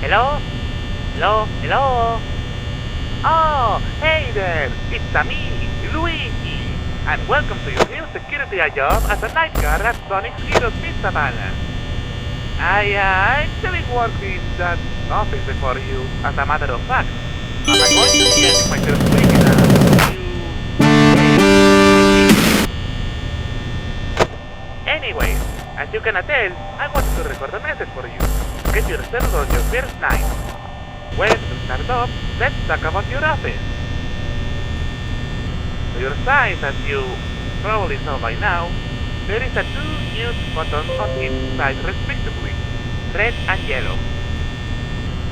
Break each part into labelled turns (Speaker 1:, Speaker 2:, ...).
Speaker 1: Hello? Hello? Hello? Oh, hey there! It's me, Luigi! And welcome to your new security job as a night guard at Sonic's Heroes Pizza Palace. I actually worked in that office before you, as a matter of fact. I'm going to be ending my first week in a new... Anyways, as you can tell, I wanted to record a message for you. Get yourself on your first night. Well, to start off, let's talk about your office. To your side, as you probably saw by now, there is a two huge buttons on each side respectively, red and yellow.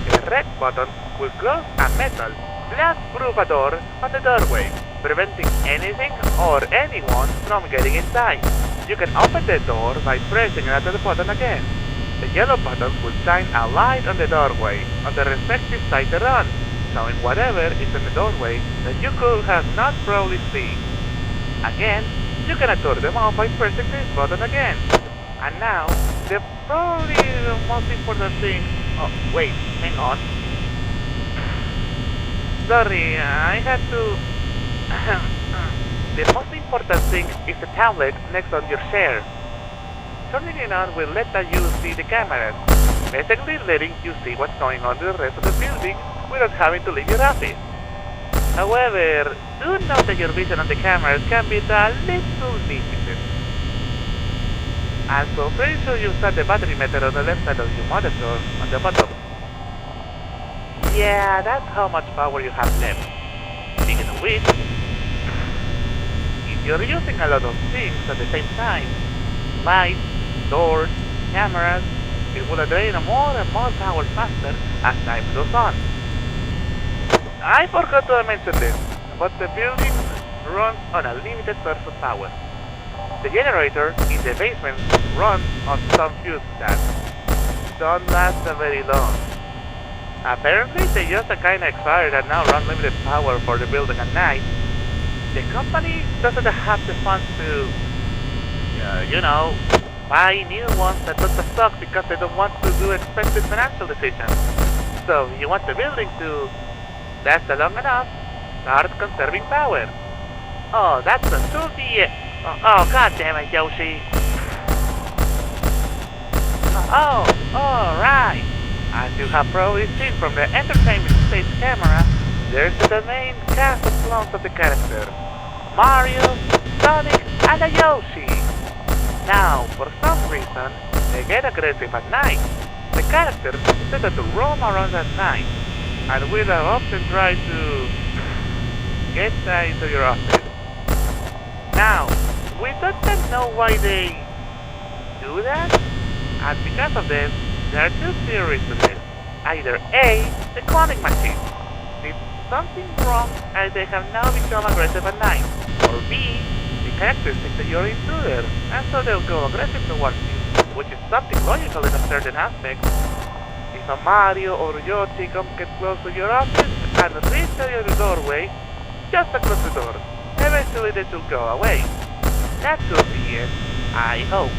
Speaker 1: The red button will close a metal, glass-proof door on the doorway, preventing anything or anyone from getting inside. You can open the door by pressing another button again. The yellow button will shine a light on the doorway on the respective side to run, showing whatever is in the doorway that you could have not probably seen. Again, you can turn them off by pressing this button again. And now, the probably the most important thing... Oh, wait, hang on. Sorry, I had to... The most important thing is the tablet next on your chair. Turning it on will let you see the cameras, basically letting you see what's going on in the rest of the building without having to leave your office. However, do note that your vision on the cameras can be a little limited. Also, pretty sure you saw the battery meter on the left side of your monitor on the bottom. Yeah, that's how much power you have left. Speaking of which, if you're using a lot of things at the same time, lights, doors, cameras, it will drain more and more power faster as time goes on. I forgot to mention this, but the building runs on a limited source of power. The generator in the basement runs on some fuses that don't last very long. Apparently they just kinda expired and now run limited power for the building at night. The company doesn't have the funds to, buy new ones that don't stock because they don't want to do expensive financial decisions. So you want the building to last long enough, start conserving power. Oh, that's a toothy... Oh, god damn it, Yoshi. Alright. As you have probably seen from the entertainment stage camera, there's the main cast of clones of the character. Mario, Sonic, and a Yoshi. Now, for some reason, they get aggressive at night. The characters tend to roam around at night, and will often try to get into your office. Now, we don't know why they do that, and because of this, there are two theories to this. Either A, the cloning machine did something wrong and they have now become aggressive at night, or B, characters think that you're an intruder, and so they'll go aggressive towards you, which is something logical in a certain aspect. If a Mario or Yoshi get close to your office and reach your doorway, just close the door. Eventually they should go away. That should be it, I hope.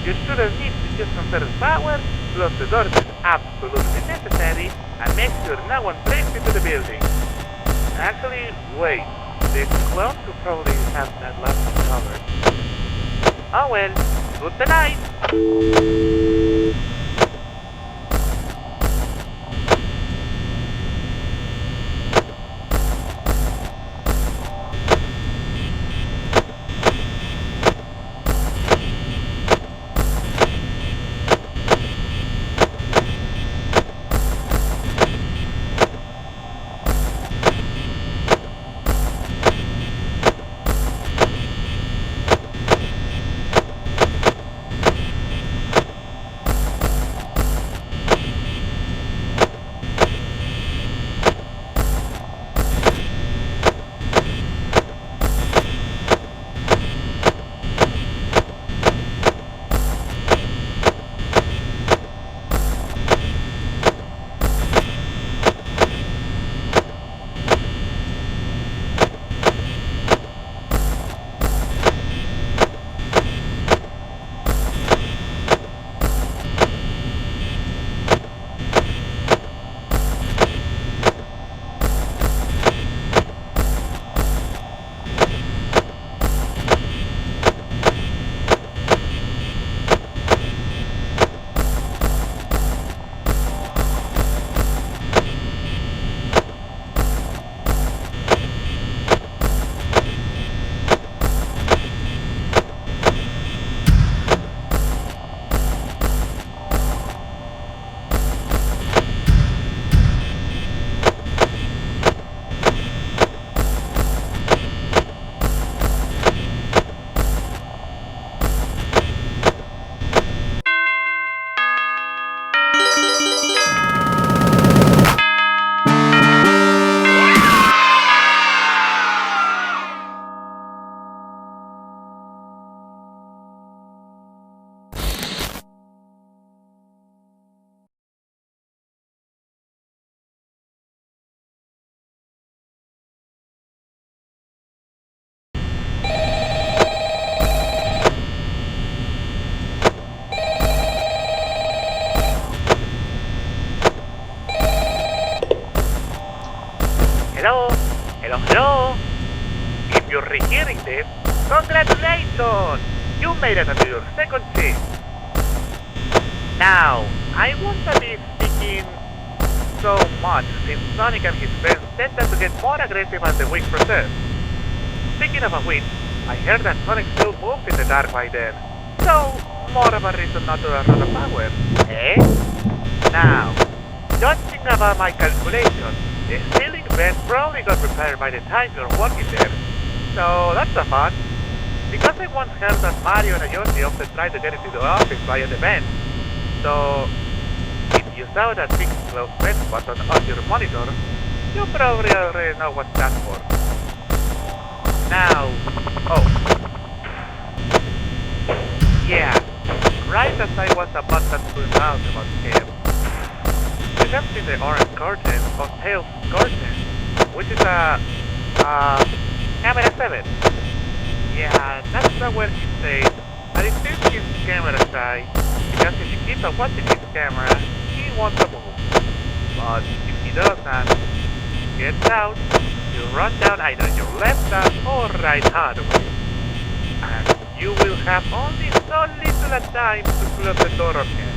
Speaker 1: You shouldn't need to just conserve power, close the doors is absolutely necessary and make sure no one breaks into the building. Actually, wait. The clones will probably have that last covered. Oh well, good night! Hello? Hello, hello? If you're rehearing this, congratulations! You made it onto your second shift. Now, I won't be speaking so much since Sonic and his friends tended to get more aggressive as the week progressed. Speaking of which, I heard that Sonic still moves in the dark by then. So, more of a reason not to run out of power. Eh? Now, judging about my calculations, the ceiling vent probably got repaired by the time you're working there. So that's a fun. Because I once heard that Mario and Yoshi often tried to get into the office via the vent. So if you saw that big close vent button on your monitor, you probably already know what that's for. Now, oh. Yeah, right as I was about to pull out about him, you have seen the orange curtain of Tails' curtain, which is a camera 7. Yeah, that's where he stays, and it seems his camera shy, because if you keep on watching his camera, he wants to move. But if he doesn't, get out, you run down either your left hand or right hand way, and you will have only so little time to close the door on him.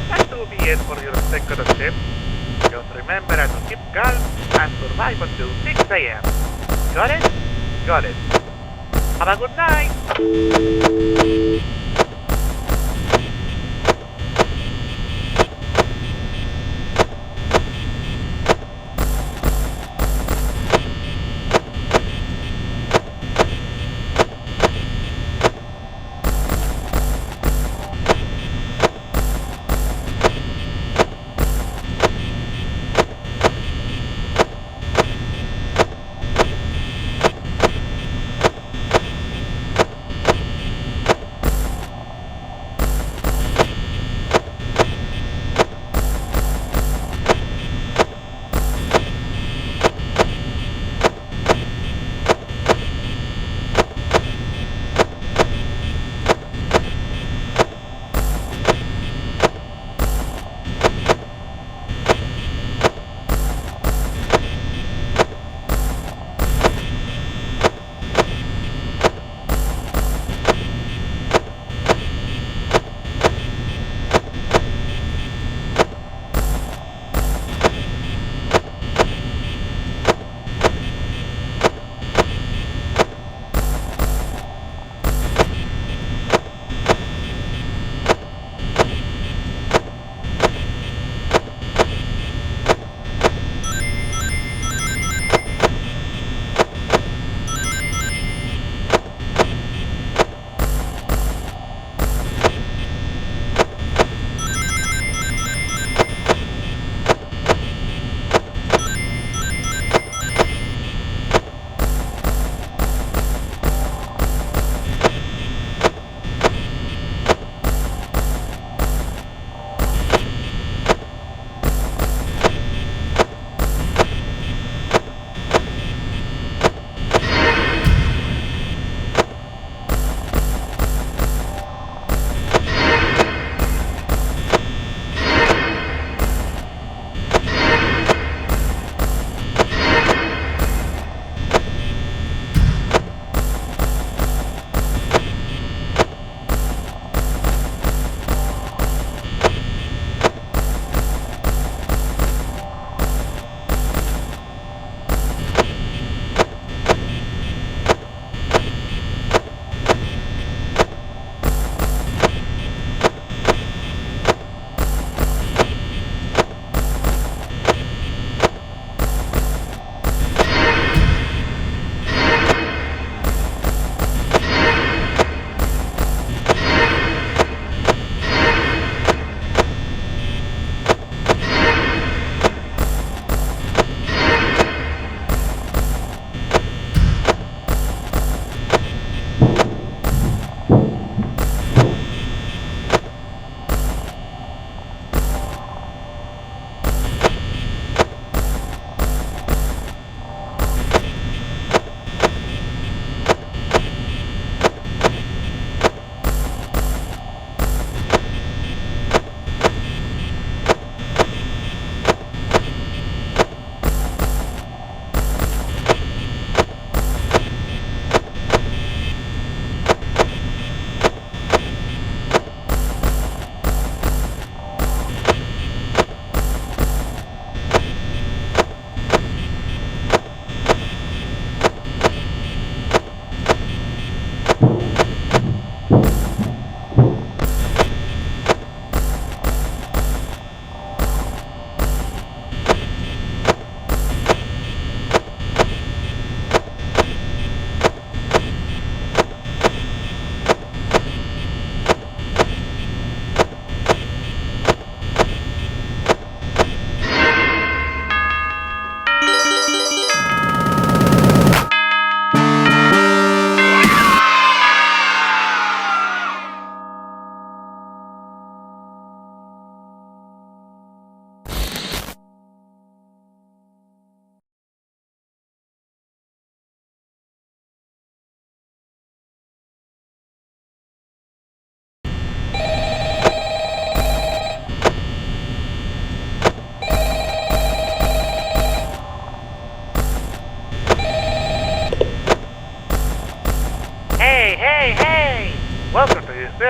Speaker 1: That will be it for your second shift. Just remember to keep calm and survive until 6 AM. Got it? Got it. Have a good night!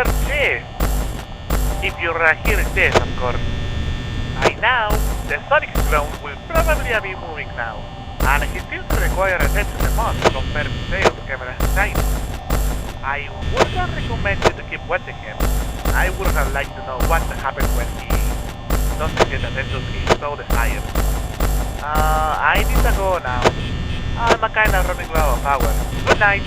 Speaker 1: Verge. If you're hearing this, of course. I know the Sonic clone will probably be moving now, and he seems to require attention the most compared to sales camera size. I wouldn't recommend you to keep watching him. I would have liked to know what happened when he doesn't get attention he so desires. I need to go now. I'm kinda running low on power. Good night.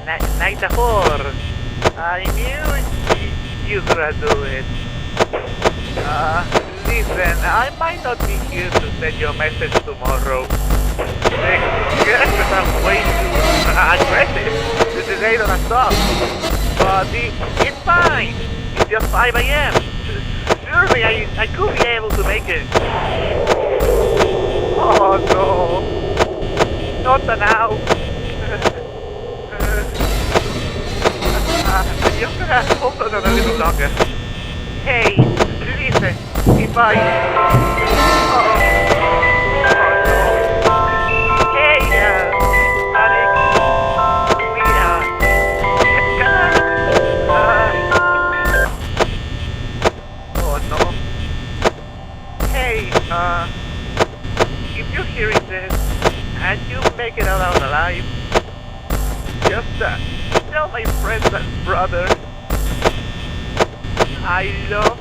Speaker 1: Night before. I knew you could do it. Listen, I might not be here to send your message tomorrow. The characters are way too aggressive. They don't stop. But it's fine. It's just 5 a.m. Surely I could be able to make it. Oh no. Not now. I'm just gonna hold on a little longer. Hey, listen, if I... Oh, no. Hey, Alex, we, oh no. Hey, if you're hearing this, and you make it out alive, just, tell my friends and brother I love